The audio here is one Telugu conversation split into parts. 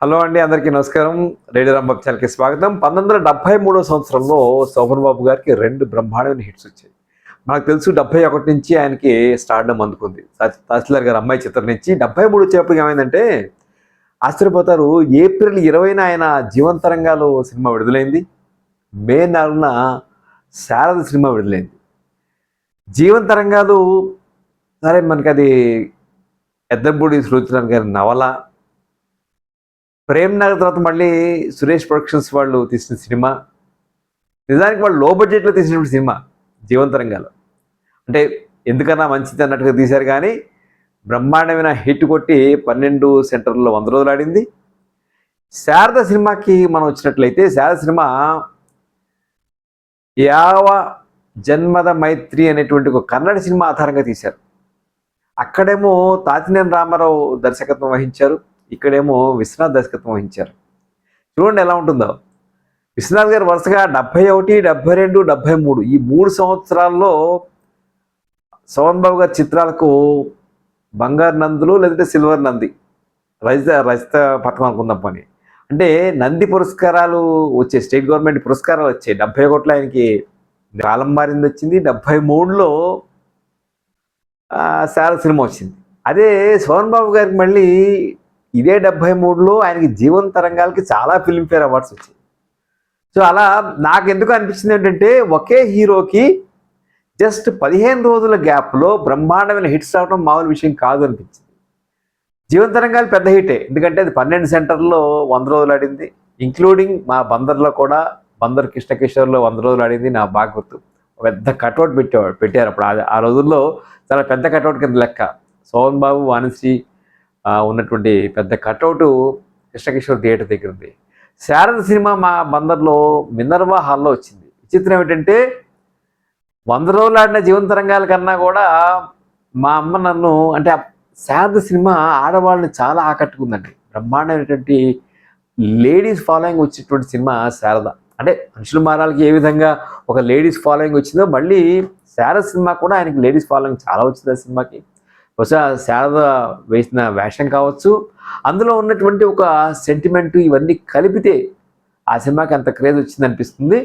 హలో అండి, అందరికీ నమస్కారం. రేడియో రాంబాబు ఛానల్కి స్వాగతం. 1973 సంవత్సరంలో శోభన్ బాబు గారికి 2 బ్రహ్మాండమైన హిట్స్ వచ్చాయి. మనకు తెలుసు 71 నుంచి ఆయనకి స్టార్డమ్ అందుకుంది. తహసీల్దార్ గారి అమ్మాయి చిత్రం నుంచి 73 వచ్చేప్పటికి ఏమైందంటే ఆశ్చర్యపోతారు. ఏప్రిల్ 20న ఆయన జీవంతరంగాలు సినిమా విడుదలైంది. మే 4న శారద సినిమా విడుదలైంది. జీవంతరంగాలు సరే మనకి అది ఎద్దంపూడి సులోచన గారి నవల. ప్రేమ్ నగర్ తర్వాత మళ్ళీ సురేష్ ప్రొడక్షన్స్ వాళ్ళు తీసిన సినిమా. నిజానికి వాళ్ళు లో బడ్జెట్లో తీసినటువంటి సినిమా జీవంతరంగాలు. అంటే ఎందుకన్నా మంచిది అన్నట్టుగా తీశారు, కానీ బ్రహ్మాండమైన హిట్ కొట్టి 12 సెంటర్లో 100 రోజులు ఆడింది. శారద సినిమాకి మనం వచ్చినట్లయితే శారద సినిమా యావ జన్మద మైత్రి అనేటువంటి ఒక కన్నడ సినిమా ఆధారంగా తీశారు. అక్కడేమో తాతినేని రామారావు దర్శకత్వం వహించారు, ఇక్కడేమో విశ్వనాథ్ దర్శకత్వం వహించారు. చూడండి ఎలా ఉంటుందో. విశ్వనాథ్ గారు వరుసగా 71, 72, 73 ఈ 3 సంవత్సరాల్లో శోభన్ బాబు గారి చిత్రాలకు బంగారు నందులు లేదంటే సిల్వర్ నంది, రజిత పథకం అనుకుందాం పని. అంటే నంది పురస్కారాలు వచ్చాయి, స్టేట్ గవర్నమెంట్ పురస్కారాలు వచ్చాయి. 71లో ఆయనకి కాలం మారింది వచ్చింది, 73లో శారద సినిమా వచ్చింది. అదే శోభన్ బాబు గారికి మళ్ళీ ఇదే 73లో ఆయనకి జీవంతరంగాలకి చాలా ఫిల్మ్ఫేర్ అవార్డ్స్ వచ్చాయి. సో అలా నాకు ఎందుకు అనిపించింది ఏంటంటే ఒకే హీరోకి జస్ట్ 15 రోజుల గ్యాప్లో బ్రహ్మాండమైన హిట్స్ రావడం మామూలు విషయం కాదు అనిపించింది. జీవంతరంగాలు పెద్ద హిటే, ఎందుకంటే అది 12 సెంటర్లో 100 రోజులు ఆడింది. ఇంక్లూడింగ్ మా బందర్లో కూడా, బందర్ కృష్ణకిషోర్లో 100 రోజులు ఆడింది. నా బాగా గుర్తు. పెద్ద కట్అవుట్ పెట్టారు అప్పుడు. ఆ రోజుల్లో చాలా పెద్ద కట్అవుట్ కింద లెక్క. శోభన్ బాబు, వాణిశ్రీ ఉన్నటువంటి పెద్ద కట్అవుట్ కృష్ణకిషోర్ థియేటర్ దగ్గర ఉంది. శారద సినిమా మా బందర్లో మినర్వా హాల్లో వచ్చింది. విచిత్రం ఏమిటంటే 100 రోజులు ఆడిన జీవంతరంగాల కన్నా కూడా మా అమ్మ నన్ను, అంటే శారద సినిమా ఆడవాళ్ళని చాలా ఆకట్టుకుందండి. బ్రహ్మాండమైనటువంటి లేడీస్ ఫాలోయింగ్ వచ్చేటువంటి సినిమా శారద. అంటే మనుషులు మారాలకి ఏ విధంగా ఒక లేడీస్ ఫాలోయింగ్ వచ్చిందో మళ్ళీ శారద సినిమా కూడా ఆయనకి లేడీస్ ఫాలోయింగ్ చాలా వచ్చింది. ఆ సినిమాకి బహుశా శారద వేసిన వేషం కావచ్చు, అందులో ఉన్నటువంటి ఒక సెంటిమెంటు, ఇవన్నీ కలిపితే ఆ సినిమాకి అంత క్రేజ్ వచ్చింది అనిపిస్తుంది.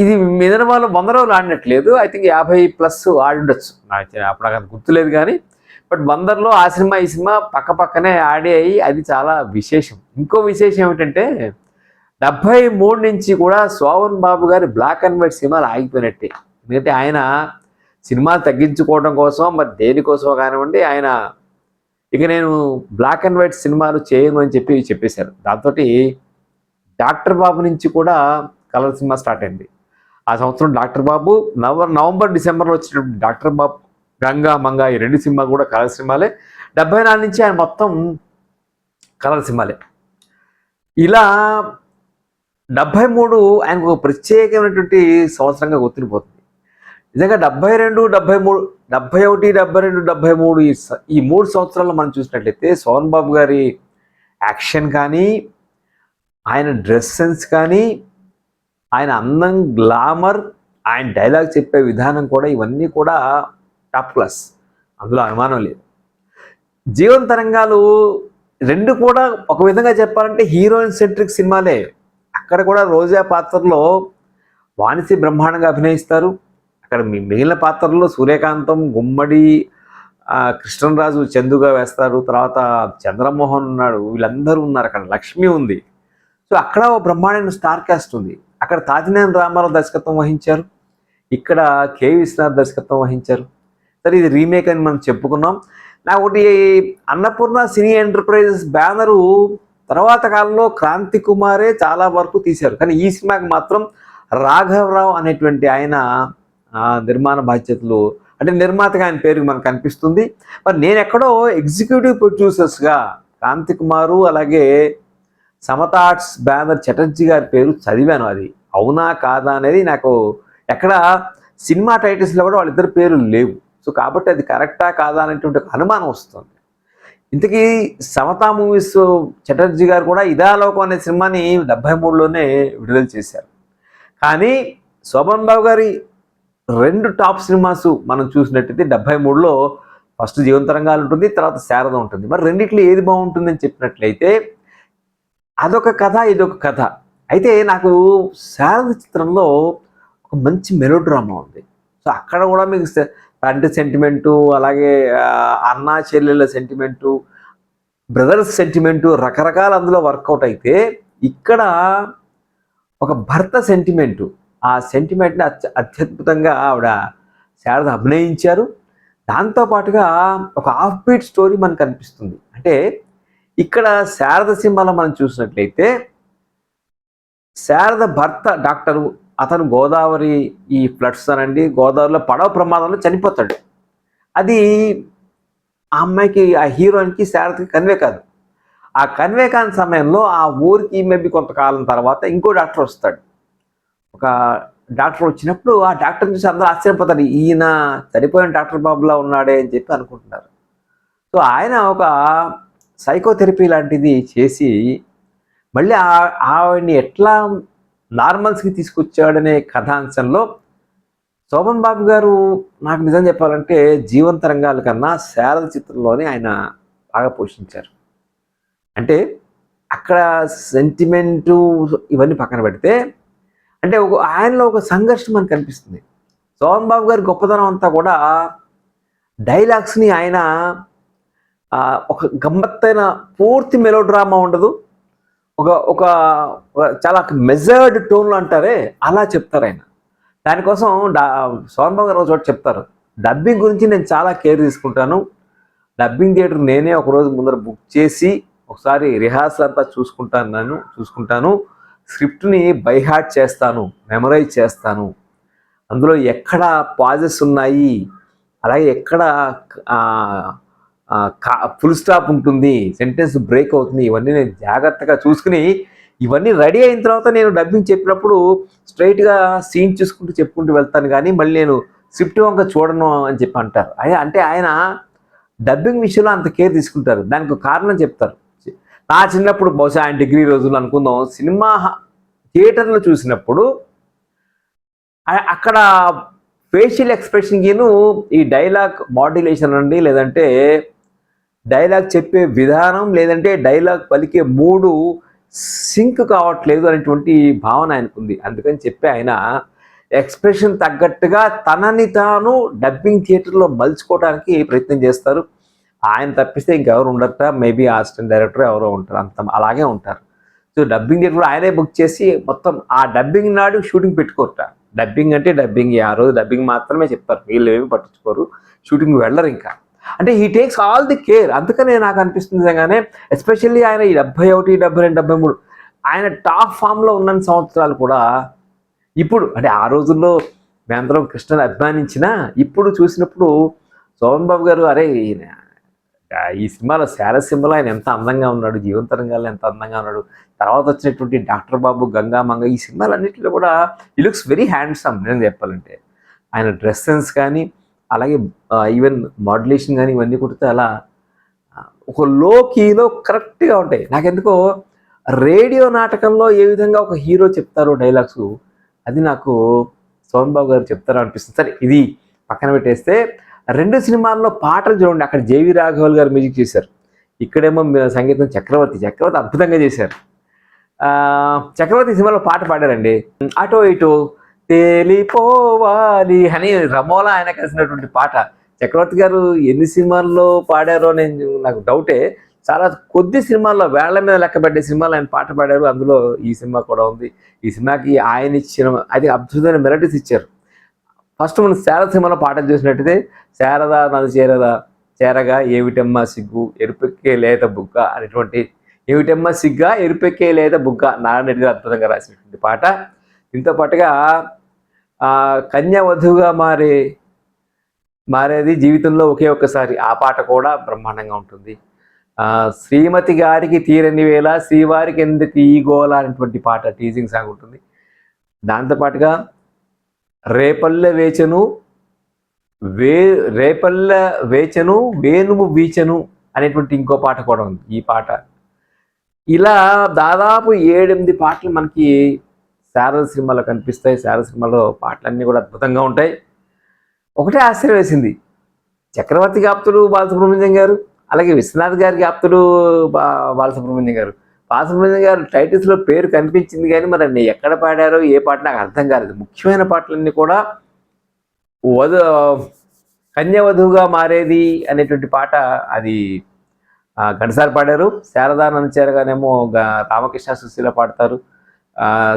ఇది మినర్వాలో 100 రోజులు ఆడినట్లేదు, ఐ థింక్ 50+ ఆడుండొచ్చు. అప్పుడు నాకు అంత గుర్తులేదు, కానీ బట్ బందర్లో ఆ సినిమా ఈ సినిమా పక్కనే ఆడాయి. అది చాలా విశేషం. ఇంకో విశేషం ఏమిటంటే 73 నుంచి కూడా శోభన్ బాబు గారి బ్లాక్ అండ్ వైట్ సినిమాలు ఆగిపోయినట్టే. ఎందుకంటే ఆయన సినిమాలు తగ్గించుకోవడం కోసం, మరి దేనికోసమో కానివ్వండి, ఆయన ఇక నేను బ్లాక్ అండ్ వైట్ సినిమాలు చేయను అని చెప్పేశారు. దాంతో డాక్టర్ బాబు నుంచి కూడా కలర్ సినిమా స్టార్ట్ అయింది. ఆ సంవత్సరం డాక్టర్ బాబు, నవంబర్ డిసెంబర్లో వచ్చినప్పుడు డాక్టర్ బాబు, గంగా మంగా, ఈ 2 సినిమాలు కూడా కలర్ సినిమాలే. 74 నుంచి ఆయన మొత్తం కలర్ సినిమాలే. ఇలా 73 ఆయనకు ఒక ప్రత్యేకమైనటువంటి సంవత్సరంగా గుర్తుండిపోతుంది. నిజంగా 72, 73, 71, 72, 73 ఈ 3 సంవత్సరాల్లో మనం చూసినట్లయితే శోభన్ బాబు గారి యాక్షన్ కానీ, ఆయన డ్రెస్ సెన్స్ కానీ, ఆయన అందం, గ్లామర్, ఆయన డైలాగ్ చెప్పే విధానం కూడా, ఇవన్నీ కూడా టాప్ క్లాస్, అందులో అనుమానం లేదు. జీవంతరంగాలు 2 కూడా ఒక విధంగా చెప్పాలంటే హీరోయిన్ సెంట్రిక్ సినిమాలే. అక్కడ కూడా రోజా పాత్రలో వాణిశ్రీ బ్రహ్మాండంగా అభినయిస్తారు. అక్కడ మిగిలిన పాత్రల్లో సూర్యకాంతం, గుమ్మడి, కృష్ణరాజు చందుగా వేస్తారు. తర్వాత చంద్రమోహన్ ఉన్నాడు, వీళ్ళందరూ ఉన్నారు. అక్కడ లక్ష్మి ఉంది. సో అక్కడ ఓ బ్రహ్మాండమైన స్టార్ కాస్ట్ ఉంది. అక్కడ తాతినేని రామారావు దర్శకత్వం వహించారు, ఇక్కడ కె విశ్వనాథ్ దర్శకత్వం వహించారు. సరే, ఇది రీమేక్ అని మనం చెప్పుకున్నాం. నాకు ఒకటి, అన్నపూర్ణ సినీ ఎంటర్ప్రైజెస్ బ్యానరు తర్వాత కాలంలో క్రాంతి కుమారే చాలా వరకు తీశారు, కానీ ఈ సినిమాకి మాత్రం రాఘవరావు అనేటువంటి ఆయన నిర్మాణ బాధ్యతలు, అంటే నిర్మాతగా ఆయన పేరు మనకు కనిపిస్తుంది. మరి నేను ఎక్కడో ఎగ్జిక్యూటివ్ ప్రొడ్యూసర్స్గా క్రాంతి కుమారు, అలాగే సమత ఆర్ట్స్ బ్యానర్ చటర్జీ గారి పేరు చదివాను. అది అవునా కాదా అనేది నాకు ఎక్కడ సినిమా టైటిల్స్లో కూడా వాళ్ళిద్దరి పేర్లు లేవు. సో కాబట్టి అది కరెక్టా కాదా అనేటువంటి అనుమానం వస్తుంది. ఇంతకీ సమతా మూవీస్ చటర్జీ గారు కూడా ఇదాలోకం అనే సినిమాని 73లోనే విడుదల చేశారు. కానీ శోభన్ బాబు గారి 2 టాప్ సినిమాస్ మనం చూసినట్టయితే 73లో ఫస్ట్ జీవంతరంగాలు ఉంటుంది, తర్వాత శారద ఉంటుంది. మరి రెండిట్లో ఏది బాగుంటుందని చెప్పినట్లయితే అదొక కథ, ఇదొక కథ. అయితే నాకు శారద చిత్రంలో ఒక మంచి మెలోడ్రామా ఉంది. సో అక్కడ కూడా మీకు తండ్రి సెంటిమెంటు, అలాగే అన్నా చెల్లెళ్ళ సెంటిమెంటు, బ్రదర్స్ సెంటిమెంటు రకరకాల అందులో వర్కౌట్ అయితే, ఇక్కడ ఒక భర్త సెంటిమెంటు, ఆ సెంటిమెంట్ని అత్యద్భుతంగా ఆవిడ శారద అభినయించారు. దాంతోపాటుగా ఒక హాఫ్ బీట్ స్టోరీ మనకు కనిపిస్తుంది. అంటే ఇక్కడ శారద సినిమాలో మనం చూసినట్లయితే శారద భర్త డాక్టరు, అతను గోదావరి ఈ ఫ్లడ్స్ అనండి, గోదావరిలో పడవ ప్రమాదంలో చనిపోతాడు. అది ఆ అమ్మాయికి, ఆ హీరోయిన్కి, శారదకి కన్వే కాదు. ఆ కన్వే కాని సమయంలో ఆ ఊరికి మేబీ కొంతకాలం తర్వాత ఇంకో డాక్టర్ వస్తాడు. ఒక డాక్టర్ వచ్చినప్పుడు ఆ డాక్టర్ చూసి అందరూ ఆశ్చర్యపోతారు, ఈయన చనిపోయిన డాక్టర్ బాబులా ఉన్నాడే అని చెప్పి అనుకుంటున్నారు. సో ఆయన ఒక సైకోథెరపీ లాంటిది చేసి మళ్ళీ ఆవిడ్ని ఎట్లా నార్మల్స్కి తీసుకొచ్చాడనే కథాంశంలో శోభన్ బాబు గారు నాకు నిజం చెప్పాలంటే జీవంతరంగాల కన్నా శారద చిత్రంలోనే ఆయన బాగా పోషించారు. అంటే అక్కడ సెంటిమెంటు ఇవన్నీ పక్కన పెడితే, అంటే ఆయనలో ఒక సంఘర్షణ మనకు కనిపిస్తుంది. శోభన్ బాబు గారి గొప్పతనం అంతా కూడా డైలాగ్స్ని ఆయన ఒక గమ్మత్తైన పూర్తి మెలోడ్రామా ఉండదు, ఒక ఒక చాలా మెజర్డ్ టోన్లో అంటారే అలా చెప్తారు ఆయన. దానికోసం శోభన్ బాబు గారు ఒక చోట చెప్తారు, డబ్బింగ్ గురించి నేను చాలా కేర్ తీసుకుంటాను, డబ్బింగ్ థియేటర్ నేనే ఒకరోజు ముందర బుక్ చేసి ఒకసారి రిహార్సల్ అంతా చూసుకుంటాను, స్క్రిప్ట్ని బై హార్ట్ చేస్తాను, మెమరైజ్ చేస్తాను, అందులో ఎక్కడ పాజెస్ ఉన్నాయి, అలాగే ఎక్కడ ఫుల్ స్టాప్ ఉంటుంది, సెంటెన్స్ బ్రేక్ అవుతుంది, ఇవన్నీ నేను జాగ్రత్తగా చూసుకుని ఇవన్నీ రెడీ అయిన తర్వాత నేను డబ్బింగ్ చెప్పినప్పుడు స్ట్రైట్గా సీన్ చూసుకుంటూ చెప్పుకుంటూ వెళ్తాను, కానీ మళ్ళీ నేను స్క్రిప్ట్ వంక చూడను అని చెప్పి అంటారు. అంటే ఆయన డబ్బింగ్ విషయంలో అంత కేర్ తీసుకుంటారు. దానికి కారణం చెప్తారు. నా చిన్నప్పుడు బహుశా ఆయన డిగ్రీ రోజులు అనుకుందాం, సినిమా థియేటర్లో చూసినప్పుడు అక్కడ ఫేషియల్ ఎక్స్ప్రెషన్కిను ఈ డైలాగ్ మాడ్యులేషన్ అండి, లేదంటే డైలాగ్ చెప్పే విధానం, లేదంటే డైలాగ్ పలికే మూడు సింక్ కావట్లేదు అనేటువంటి భావన ఆయనకుంది. అందుకని చెప్పి ఆయన ఎక్స్ప్రెషన్ తగ్గట్టుగా తనని తాను డబ్బింగ్ థియేటర్లో మలుచుకోవడానికి ప్రయత్నం చేస్తారు. ఆయన తప్పిస్తే ఇంకెవరు ఉండట, మేబీ అసిస్టెంట్ డైరెక్టర్ ఎవరో ఉంటారు, అంత అలాగే ఉంటారు. సో డబ్బింగ్ థియేటర్ ఆయనే బుక్ చేసి మొత్తం ఆ డబ్బింగ్ నాడు షూటింగ్ పెట్టుకోరట. డబ్బింగ్ అంటే డబ్బింగ్, ఆ రోజు డబ్బింగ్ మాత్రమే చెప్తారు, వీళ్ళు ఏమి పట్టించుకోరు, షూటింగ్ వెళ్ళరు ఇంకా. అంటే he takes all the care. అందుకనే నాకు అనిపిస్తుంది నిజంగానే, ఎస్పెషల్లీ ఆయన ఈ 71, 72, 73 ఆయన టాప్ ఫామ్లో ఉన్న సంవత్సరాలు కూడా ఇప్పుడు, అంటే ఆ రోజుల్లో మేమందరం కృష్ణని అభిమానించినా ఇప్పుడు చూసినప్పుడు శోభన్ బాబు గారు, అరే ఈ సినిమాలో శారద సినిమాలో ఆయన ఎంత అందంగా ఉన్నాడు, జీవంతరంగాల్లో ఎంత అందంగా ఉన్నాడు, తర్వాత వచ్చినటువంటి డాక్టర్ బాబు, గంగామంగ, ఈ సినిమాలన్నింటిలో కూడా ఈ లుక్స్ వెరీ హ్యాండ్సమ్. నేను చెప్పాలంటే ఆయన డ్రెస్ సెన్స్ కానీ, అలాగే ఈవెన్ మాడ్యులేషన్ కానీ, ఇవన్నీ కూడా అలా ఒక లో కీలో కరెక్ట్గా ఉంటాయి. నాకెందుకో రేడియో నాటకంలో ఏ విధంగా ఒక హీరో చెప్తారో డైలాగ్స్, అది నాకు శోభన్ బాబు గారు చెప్తారో అనిపిస్తుంది. సరే ఇది పక్కన పెట్టేస్తే, రెండు సినిమాల్లో పాటలు చూడండి. అక్కడ జేవి రాఘవల్ గారు మ్యూజిక్ చేశారు, ఇక్కడేమో సంగీతం చక్రవర్తి అద్భుతంగా చేశారు. చక్రవర్తి సినిమాలో పాట పాడారండి, అటో ఇటో తేలిపోవాలి అని రమోలా ఆయన కలిసినటువంటి పాట. చక్రవర్తి గారు ఎన్ని సినిమాల్లో పాడారో నాకు డౌటే. చాలా కొద్ది సినిమాల్లో, వేళ్ల మీద లెక్కబడ్డే సినిమాలు ఆయన పాట పాడారు. అందులో ఈ సినిమా కూడా ఉంది. ఈ సినిమాకి ఆయన ఇచ్చిన అది అద్భుతమైన మెలడీస్ ఇచ్చారు. ఫస్ట్ మనం శారద సినిమాలో పాటలు చూసినట్టయితే, శారద నన్ను చేరగా ఏమిటమ్మా సిగ్గు ఎరుపెక్కే లేత బుగ్గ అనేటువంటి, ఏమిటమ్మా సిగ్గా ఎరుపెక్కే లేత బుగ్గ, నారాయణ రెడ్డి గారు అద్భుతంగా రాసినటువంటి పాట. దీంతో పాటుగా కన్యావధువుగా మారేది జీవితంలో ఒకే ఒక్కసారి, ఆ పాట కూడా బ్రహ్మాండంగా ఉంటుంది. శ్రీమతి గారికి తీరని వేళ శ్రీవారికి ఎందుకు ఈ గోల అనేటువంటి పాట, టీజింగ్ సాంగ్ ఉంటుంది. దాంతోపాటుగా రేపల్లె వేచను వేణువు వీచను అనేటువంటి ఇంకో పాట కూడా ఉంది. ఈ పాట ఇలా దాదాపు 7-8 పాటలు మనకి శారద సినిమాలో కనిపిస్తాయి. శారద సినిమాలో పాటలన్నీ కూడా అద్భుతంగా ఉంటాయి. ఒకటే ఆశ్చర్యం వేసింది, చక్రవర్తికి ఆప్తుడు బాలసుబ్రహ్మణ్యం గారు, అలాగే విశ్వనాథ్ గారికి ఆప్తుడు బాలసుబ్రహ్మణ్యం గారు. బాలసుబ్రహ్మణ్యం గారు టైటిల్స్లో పేరు కనిపించింది కానీ మరి అన్ని ఎక్కడ పాడారో ఏ పాట నాకు అర్థం కాలేదు. ముఖ్యమైన పాటలన్నీ కూడా వధు కన్యవధువుగా మారేది అనేటువంటి పాట అది ఘంటసాల పాడారు. శారదా నన్నచేరగానేమో రామకృష్ణ సుశీల పాడతారు.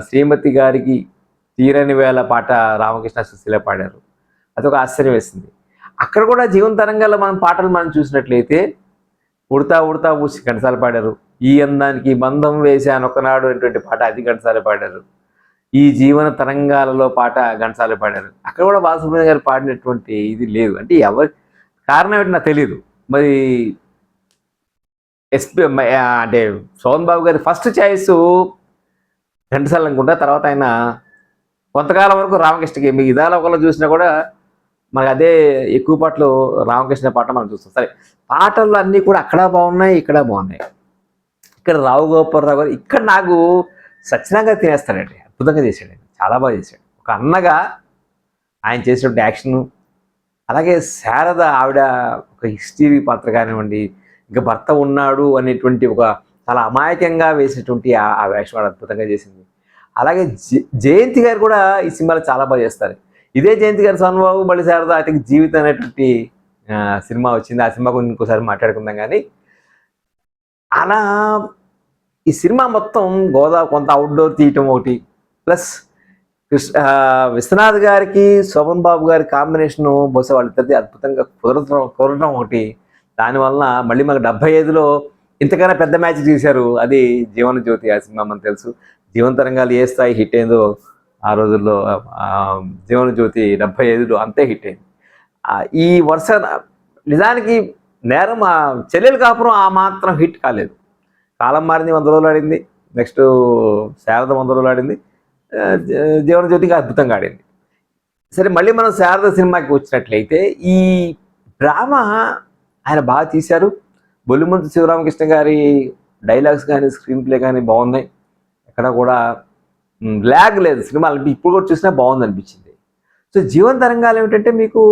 శ్రీమతి గారికి తీరని వేళ పాట రామకృష్ణ సుశీల పాడారు. అదొక ఆశ్చర్యం వేసింది. అక్కడ కూడా జీవన తరంగాల్లో పాటలు మనం చూసినట్లయితే ఉడతా ఉడతా ఊసి ఘంటసాల పాడారు. ఈ అందానికి బంధం వేశాను ఒకనాడు అనేటువంటి పాట అది ఘంటసాల పాడారు. ఈ జీవన తరంగాలలో పాట ఘంటసాల పాడారు. అక్కడ కూడా బాలసుబ్రహ్మణ్యం గారు పాడినటువంటి ఇది లేదు. అంటే ఎవరి కారణం ఏంటి నాకు తెలియదు. మరి అంటే సోహన్ బాబు గారి ఫస్ట్ చాయిస్ ఘంటసాల అనుకుంటా. తర్వాత ఆయన కొంతకాలం వరకు రామకృష్ణకి మీ ఇదాలోకంలో చూసినా కూడా మనకు అదే ఎక్కువ పాటలు రామకృష్ణ పాట మనం చూస్తాం. సరే, పాటలు అన్నీ కూడా అక్కడ బాగున్నాయి, ఇక్కడ బాగున్నాయి. ఇక్కడ రావు గోపాలరావు గారు ఇక్కడ నాకు సత్యనాగా తినేస్తాడండి. అద్భుతంగా చేశాడు, చాలా బాగా చేశాడు. ఒక అన్నగా ఆయన చేసినటువంటి యాక్షను, అలాగే శారద ఆవిడ ఒక హిస్టరీ పాత్ర కానివ్వండి, ఇంకా భర్త ఉన్నాడు అనేటువంటి ఒక చాలా అమాయకంగా వేసినటువంటి ఆ వేషం అద్భుతంగా చేసింది. అలాగే జయంతి గారు కూడా ఈ సినిమాలో చాలా బాగా చేస్తారు. ఇదే జయంతి గారు సోన్బాబు మళ్ళీ శారద ఐ థింక్ జీవితం అనేటువంటి సినిమా వచ్చింది. ఆ సినిమా గురించి ఇంకోసారి మాట్లాడుకుందాం. కానీ అలా ఈ సినిమా మొత్తం కొంత అవుట్డోర్ తీయటం ఒకటి, ప్లస్ విశ్వనాథ్ గారికి శోభన్ బాబు గారి కాంబినేషను బహుశా వాళ్ళిద్దరిది అద్భుతంగా కుదరడం ఒకటి. దానివల్ల మళ్ళీ మనకు 75లో ఇంతకన్నా పెద్ద మ్యాచ్ తీశారు. అది జీవన జ్యోతి. ఆ సినిమా మనకు తెలుసు. జీవన తరంగాలు ఏ స్థాయి హిట్ అయిందో ఆ రోజుల్లో జీవన జ్యోతి 75లో అంతే హిట్ అయింది. ఈ వరుస నిజానికి నేరం చెల్లెలు కాపురం ఆ మాత్రం హిట్ కాలేదు. కాలం మారింది 100 రోజులు ఆడింది, నెక్స్ట్ శారద 100 రోజులు ఆడింది, జీవన జ్యోతికి అద్భుతంగా ఆడింది. సరే, మళ్ళీ మనం శారద సినిమాకి వచ్చినట్లయితే ఈ డ్రామా ఆయన బాగా తీశారు. బొల్లిమంతు శివరామకృష్ణ గారి డైలాగ్స్ కానీ స్క్రీన్ ప్లే కానీ బాగున్నాయి. ఎక్కడ కూడా ల్యాగ్ లేదు. సినిమాలు ఇప్పుడు కూడా చూసినా బాగుంది అనిపించింది. సో జీవన తరంగాలు ఏమిటంటే మీకు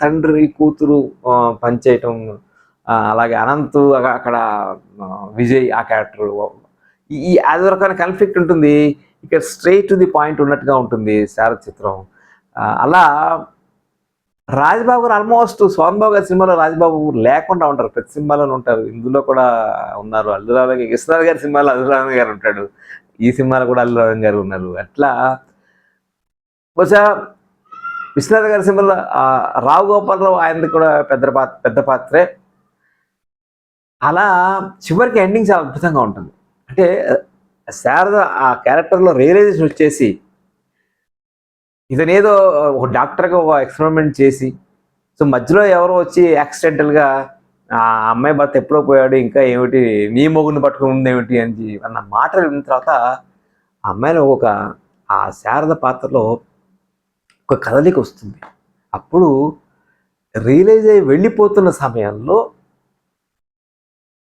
తండ్రి కూతురు పనిచేయటం, అలాగే అనంత్ అక్కడ విజయ్ ఆ క్యారెక్టర్, ఈ అది రకమైన కాన్ఫ్లిక్ట్ ఉంటుంది. ఇక్కడ స్ట్రైట్ టు ది పాయింట్ ఉన్నట్టుగా ఉంటుంది శారద చిత్రం. అలా రాజ్బాబు గారు ఆల్మోస్ట్ సోహన్ బాబు గారి సినిమాలో రాజ్బాబు లేకుండా ఉంటారు, ప్రతి సినిమాలోనే ఉంటారు. ఇందులో కూడా ఉన్నారు. అల్లురావు కృష్ణరాజు గారి సినిమాలో అల్లురావు గారు ఉంటాడు, ఈ సినిమాలో కూడా అల్లురావు గారు ఉన్నారు. అట్లా బహుశా విశ్వనాథ్ గారి సినిమాలో రావు గోపాలరావు ఆయనది కూడా పెద్ద పాత్రే. అలా చివరికి ఎండింగ్ చాలా అద్భుతంగా ఉంటుంది. అంటే శారద ఆ క్యారెక్టర్లో రియలైజేషన్ వచ్చేసి ఇతనేదో ఒక డాక్టర్గా ఒక ఎక్స్పెరిమెంట్ చేసి, సో మధ్యలో ఎవరో వచ్చి యాక్సిడెంటల్గా ఆ అమ్మాయి భర్త ఎప్పుడో పోయాడు, ఇంకా ఏమిటి నీ మొగుడిని పట్టుకుని ఉందేమిటి అని అన్న మాటలు విన్న తర్వాత ఆ అమ్మాయిలో ఆ శారద పాత్రలో ఒక కదలిక వస్తుంది. అప్పుడు రియలైజ్ అయ్యి వెళ్ళిపోతున్న సమయంలో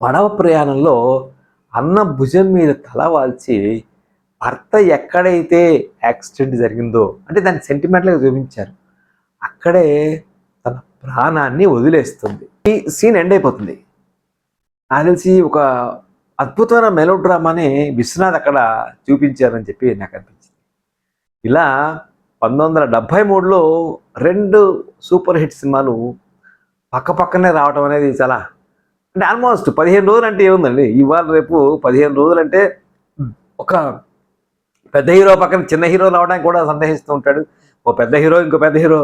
పడవ ప్రయాణంలో అన్న భుజం మీద తల వాల్చి భర్త ఎక్కడైతే యాక్సిడెంట్ జరిగిందో, అంటే దాన్ని సెంటిమెంటల్గా చూపించారు, అక్కడే తన ప్రాణాన్ని వదిలేస్తుంది. ఈ సీన్ ఎండ్ అయిపోతుంది. నాకు తెలిసి ఒక అద్భుతమైన మెలో డ్రామాని విశ్వనాథ్ అక్కడ చూపించారని చెప్పి నాకు అనిపించింది. ఇలా 1973లో 2 సూపర్ హిట్ సినిమాలు పక్కనే రావటం అనేది చాలా, అంటే ఆల్మోస్ట్ 15 రోజులు అంటే ఏముందండి, ఇవాళ రేపు 15 రోజులు అంటే ఒక పెద్ద హీరో పక్కన చిన్న హీరో రావడానికి కూడా సందేహిస్తూ ఉంటాడు. ఓ పెద్ద హీరో ఇంకో పెద్ద హీరో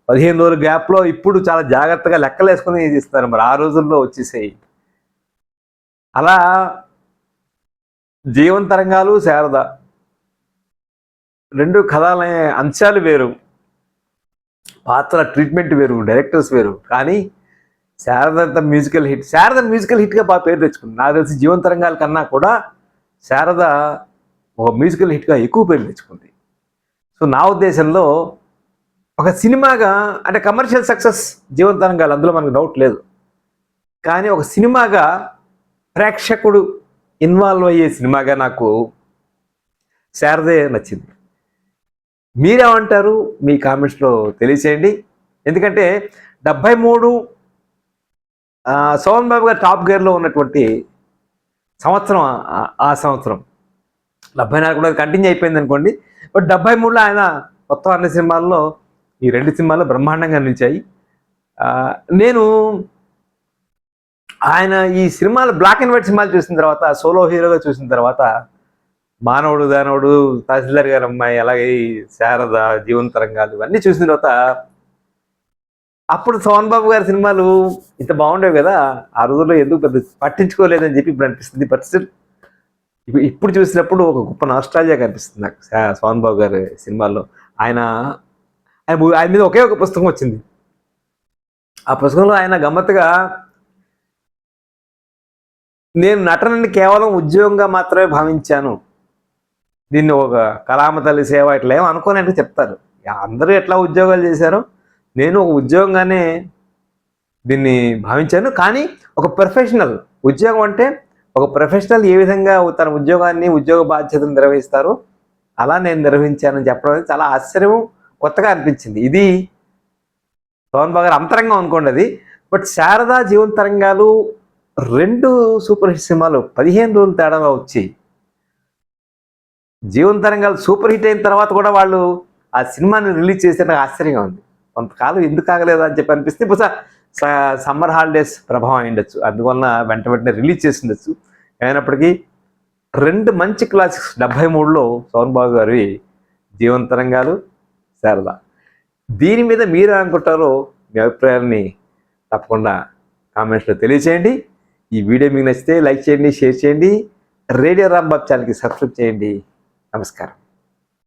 15 రోజుల గ్యాప్లో ఇప్పుడు చాలా జాగ్రత్తగా లెక్కలు వేసుకుని ఇస్తారు. మరి ఆ రోజుల్లో వచ్చేసాయి. అలా జీవన తరంగాలు శారద 2 కథల అంశాలు వేరు, పాత్ర ట్రీట్మెంట్ వేరు, డైరెక్టర్స్ వేరు. కానీ శారద మ్యూజికల్ హిట్గా బాగా పేరు తెచ్చుకుంది. నాకు తెలిసి జీవన తరంగాల కన్నా కూడా శారద ఒక మ్యూజికల్ హిట్గా ఎక్కువ పేరు తెచ్చుకుంది. సో నా ఉద్దేశంలో ఒక సినిమాగా, అంటే కమర్షియల్ సక్సెస్ జీవన తరంగాలు, అందులో మనకు డౌట్ లేదు. కానీ ఒక సినిమాగా ప్రేక్షకుడు ఇన్వాల్వ్ అయ్యే సినిమాగా నాకు శారదే నచ్చింది. మీరేమంటారు? మీ కామెంట్స్లో తెలియచేయండి. ఎందుకంటే 73 సోమన్ బాబు గారు టాప్ గేర్లో ఉన్నటువంటి సంవత్సరం ఆ సంవత్సరం 74 కూడా కంటిన్యూ అయిపోయింది అనుకోండి. బట్ 73లో ఆయన మొత్తం అన్ని సినిమాల్లో ఈ 2 సినిమాల్లో బ్రహ్మాండంగా నిలిచాయి. నేను ఆయన ఈ సినిమాలు బ్లాక్ అండ్ వైట్ సినిమాలు చూసిన తర్వాత, సోలో హీరోగా చూసిన తర్వాత, మానవుడు దానవుడు, తహసీల్దార్ గారి అమ్మాయి, అలాగే ఈ శారద, జీవన తరంగాలు ఇవన్నీ చూసిన తర్వాత అప్పుడు సోమన్ బాబు గారి సినిమాలు ఇంత బాగుండేవి కదా, ఆ రోజుల్లో ఎందుకు పెద్ద పట్టించుకోలేదని చెప్పి ఇప్పుడు అనిపిస్తుంది. బట్ స్టిల్ ఇప్పుడు చూసినప్పుడు ఒక గొప్ప నాస్టాల్జియా కనిపిస్తుంది నాకు సోమన్ బాబు గారి సినిమాల్లో. ఆయన ఆయన మీద ఒకే ఒక పుస్తకం వచ్చింది. ఆ పుస్తకంలో ఆయన గమ్మత్తుగా, నేను నటనని కేవలం ఉద్యోగంగా మాత్రమే భావించాను, దీన్ని ఒక కళామ తల్లి సేవ ఇట్లా ఏమో అనుకోని చెప్తారు. అందరూ ఎట్లా ఉద్యోగాలు చేశారో నేను ఒక ఉద్యోగంగానే దీన్ని భావించాను. కానీ ఒక ప్రొఫెషనల్ ఉద్యోగం అంటే ఒక ప్రొఫెషనల్ ఏ విధంగా తన ఉద్యోగాన్ని, ఉద్యోగ బాధ్యతను నిర్వహిస్తారో అలా నేను నిర్వహించానని చెప్పడం అనేది చాలా ఆశ్చర్యం, కొత్తగా అనిపించింది. ఇది సోమన్ బాబు గారు అంతరంగం అనుకోండి అది. బట్ శారదా, జీవన తరంగాలు 2 సూపర్ హిట్ సినిమాలు 15 రోజుల తేడాలో వచ్చాయి. జీవన తరంగాలు సూపర్ హిట్ అయిన తర్వాత కూడా వాళ్ళు ఆ సినిమాని రిలీజ్ చేస్తే నాకు ఆశ్చర్యంగా ఉంది. కొంతకాలం ఎందుకు ఆగలేదు అని చెప్పి అనిపిస్తే, బహుశా సమ్మర్ హాలిడేస్ ప్రభావం అయి ఉండొచ్చు, అందువలన వెంటనే రిలీజ్ చేసి ఉండొచ్చు. అయినప్పటికీ 2 మంచి క్లాసిక్స్ 73లో సోమన్ బాబు గారి జీవన తరంగాలు, శారద. దీని మీద మీరు అనుకుంటారో మీ అభిప్రాయాన్ని తప్పకుండా కామెంట్స్లో తెలియచేయండి. ఈ వీడియో మీకు నచ్చితే లైక్ చేయండి, షేర్ చేయండి. రేడియో రాంబాబు ఛానల్కి సబ్స్క్రైబ్ చేయండి. నమస్కారం.